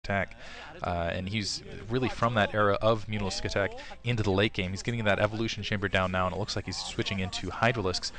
Attack. And he's really from that era of Mutalisk Attack into the late game. He's getting that Evolution Chamber down now, and it looks like he's switching into Hydralisks.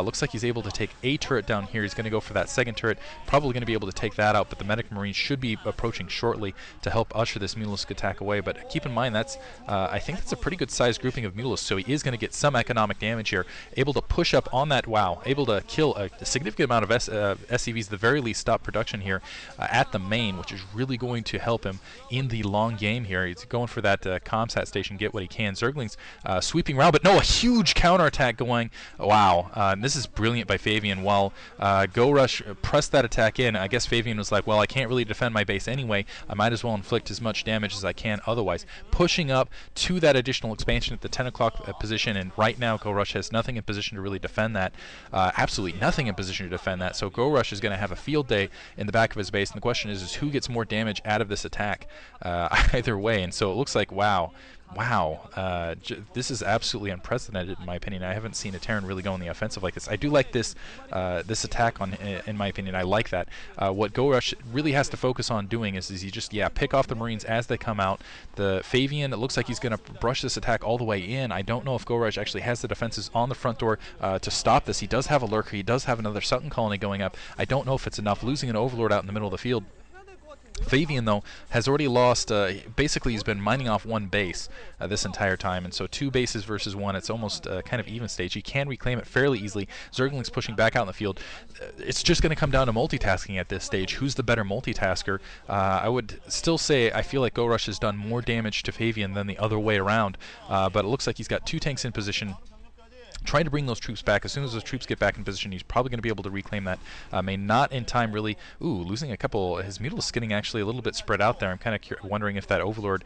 Looks like he's able to take a turret down here. He's going to go for that second turret, probably going to be able to take that out, but the Medic Marine should be approaching shortly to help usher this Mutalisk Attack away. But keep in mind, that's I think that's a pretty good sized grouping of Mutalisks, so he is going to get some economic damage here, able to push up on that WoW, able to kill a significant amount of SCVs, at the very least stop production here at the main, which is really going to help him in the long game here. He's going for that Comsat station, get what he can. Zerglings sweeping around, but no, a huge counterattack going. Wow, this is brilliant by Favian. While GoRush pressed that attack in, I guess Favian was like, well, I can't really defend my base anyway. I might as well inflict as much damage as I can otherwise. Pushing up to that additional expansion at the 10 o'clock position, and right now GoRush has nothing in position to really defend that. Absolutely nothing in position to defend that. So GoRush is going to have a field day in the back of his base, and the question is who gets more damage out of this attack either way. And so it looks like, wow, this is absolutely unprecedented in my opinion. I haven't seen a Terran really go on the offensive like this. I do like this this attack in my opinion. I like that. What GoRush really has to focus on doing is he just pick off the Marines as they come out. The Favian, it looks like he's going to brush this attack all the way in. I don't know if GoRush actually has the defenses on the front door to stop this. He does have a lurker. He does have another Sutton colony going up. I don't know if it's enough. Losing an Overlord out in the middle of the field. Favian, though, has already lost, basically he's been mining off one base this entire time, and so 2 bases versus 1, it's almost kind of even stage. He can reclaim it fairly easily. Zergling's pushing back out in the field. It's just going to come down to multitasking at this stage. Who's the better multitasker? I would still say I feel like GoRush has done more damage to Favian than the other way around, but it looks like he's got 2 tanks in position, trying to bring those troops back. As soon as those troops get back in position, he's probably going to be able to reclaim that. May not in time, really. Ooh, losing a couple. His Mutalisk getting actually a little bit spread out there. I'm kind of wondering if that Overlord,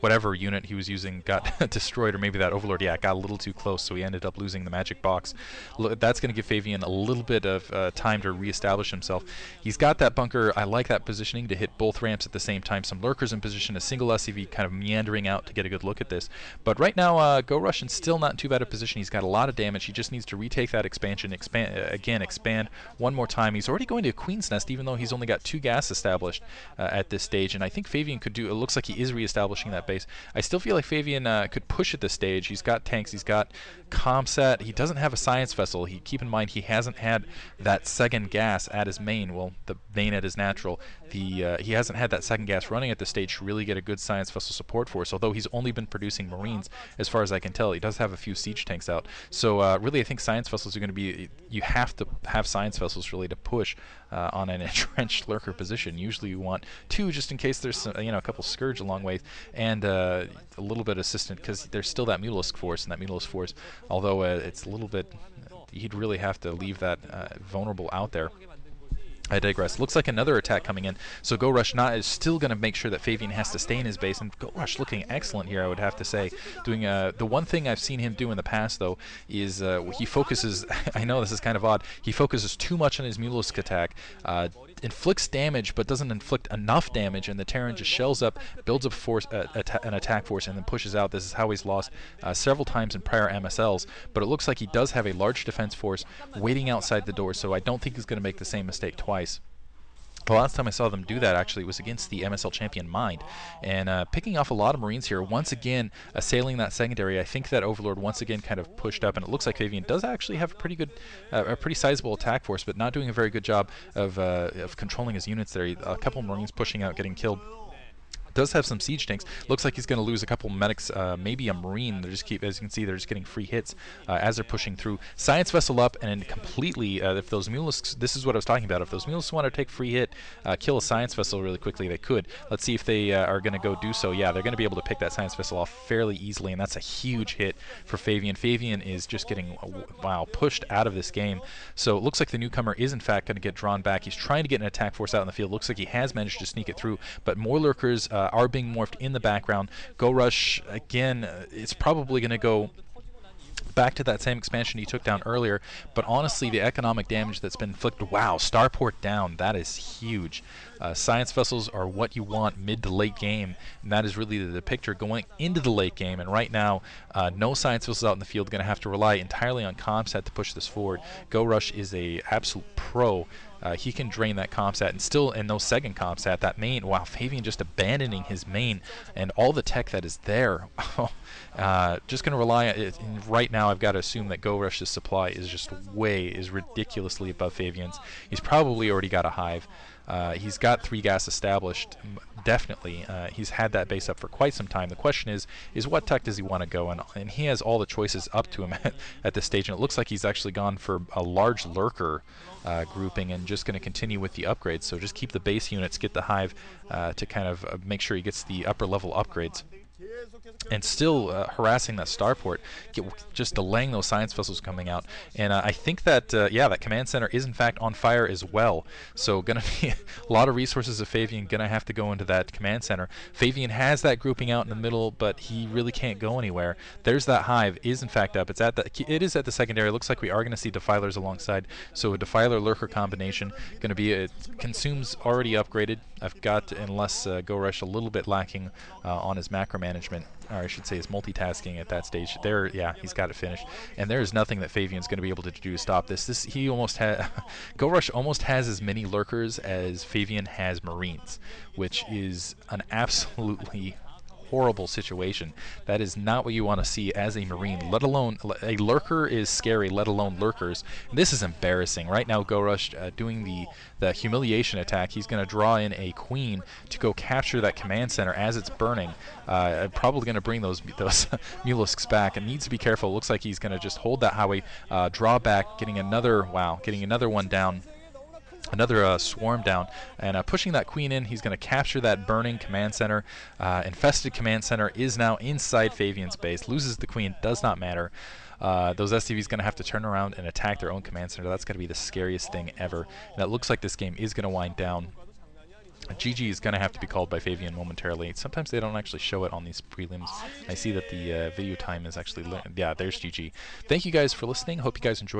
whatever unit he was using, got destroyed, or maybe that Overlord, got a little too close, so he ended up losing the magic box. That's going to give Favian a little bit of time to reestablish himself. He's got that bunker. I like that positioning to hit both ramps at the same time. Some lurkers in position, a single SCV kind of meandering out to get a good look at this. But right now, GoRush is still not in too bad a position. He's got a lot of damage. He just needs to retake that expansion, expand one more time. He's already going to a Queen's Nest, even though he's only got 2 gas established at this stage, and I think Favian could do, it looks like he is reestablishing that base. I still feel like Favian could push at this stage. He's got tanks, he's got Comsat, he doesn't have a science vessel. Keep in mind, he hasn't had that second gas at his main, well, the main at his natural. He hasn't had that second gas running at this stage to really get a good science vessel support force, although he's only been producing Marines as far as I can tell. He does have a few siege tanks out. So really I think science vessels are going to be, you have to have science vessels really to push on an entrenched lurker position. Usually you want 2 just in case there's some, a couple Scourge along ways, and a little bit assistant, because there's still that Mutalisk force, and that Mutalisk force, although it's a little bit, he'd really have to leave that vulnerable out there. I digress. Looks like another attack coming in. So GoRush is still going to make sure that Favian has to stay in his base, and GoRush looking excellent here, I would have to say. Doing the one thing I've seen him do in the past, though, is he focuses. I know this is kind of odd. He focuses too much on his Mutalisk attack. Inflicts damage, but doesn't inflict enough damage, and the Terran just shells up, builds up force, an attack force, and then pushes out. This is how he's lost several times in prior MSLs, but it looks like he does have a large defense force waiting outside the door, so I don't think he's going to make the same mistake twice. The last time I saw them do that, actually, was against the MSL champion Mind, and picking off a lot of Marines here, once again assailing that secondary. I think that Overlord once again kind of pushed up, and it looks like Favian does actually have a pretty good, a pretty sizable attack force, but not doing a very good job of controlling his units there. A couple Marines pushing out, getting killed. Does have some siege tanks. Looks like he's going to lose a couple medics, maybe a Marine. They just keep, as you can see, they're just getting free hits as they're pushing through. Science vessel up, and completely, if those Mutalisks, this is what I was talking about, if those Mutalisks want to take free hit, kill a science vessel really quickly, they could. Let's see if they are going to go do so. Yeah, they're going to be able to pick that science vessel off fairly easily, and that's a huge hit for Favian. Favian is just getting, wow, pushed out of this game. So it looks like the newcomer is, in fact, going to get drawn back. He's trying to get an attack force out in the field. Looks like he has managed to sneak it through, but more lurkers are being morphed in the background. GoRush, again, it's probably going to go back to that same expansion he took down earlier, but honestly, the economic damage that's been inflicted, wow, starport down, that is huge. Science vessels are what you want mid to late game, and that is really the picture going into the late game. And right now, no science vessels out in the field, going to have to rely entirely on Comsat to push this forward. GoRush is a absolute pro. He can drain that Comsat, and still in those second Comsat, that main, wow, Favian just abandoning his main and all the tech that is there. Just going to rely on it. Right now, I've got to assume that GoRush's supply is just is ridiculously above Favian's. He's probably already got a hive. He's got 3 gas established, definitely. He's had that base up for quite some time. The question is what tech does he want to go in? And he has all the choices up to him at this stage, and it looks like he's actually gone for a large lurker grouping and just going to continue with the upgrades. So just keep the base units, get the hive to kind of make sure he gets the upper level upgrades. And still harassing that starport, just delaying those science vessels coming out. And I think that, yeah, that command center is in fact on fire as well. So going to be a lot of resources of Favian going to have to go into that command center. Favian has that grouping out in the middle, but he really can't go anywhere. There's that hive, is in fact up. It is at the secondary. It looks like we are going to see defilers alongside. So a defiler lurker combination going to be, consumes already upgraded. I've got, unless GoRush a little bit lacking on his macro management, or I should say his multitasking at that stage. There, yeah, he's got it finished, and there is nothing that Favian's going to be able to do to stop this. He almost had GoRush almost has as many lurkers as Favian has Marines, which is an absolutely horrible situation. That is not what you want to see as a Marine, let alone a lurker is scary, let alone lurkers. And this is embarrassing. Right now, GoRush doing the humiliation attack. He's going to draw in a queen to go capture that command center as it's burning. Probably going to bring those Mulisks back, and needs to be careful. It looks like he's going to just hold that highway, draw back, getting another one down. Another swarm down, and pushing that queen in. He's going to capture that burning command center. Infested command center is now inside Favian's base. Loses the queen, does not matter. Those SCVs going to have to turn around and attack their own command center. That's going to be the scariest thing ever. And it looks like this game is going to wind down. GG is going to have to be called by Favian momentarily. Sometimes they don't actually show it on these prelims. I see that the video time is actually, yeah, there's GG. Thank you guys for listening. Hope you guys enjoyed.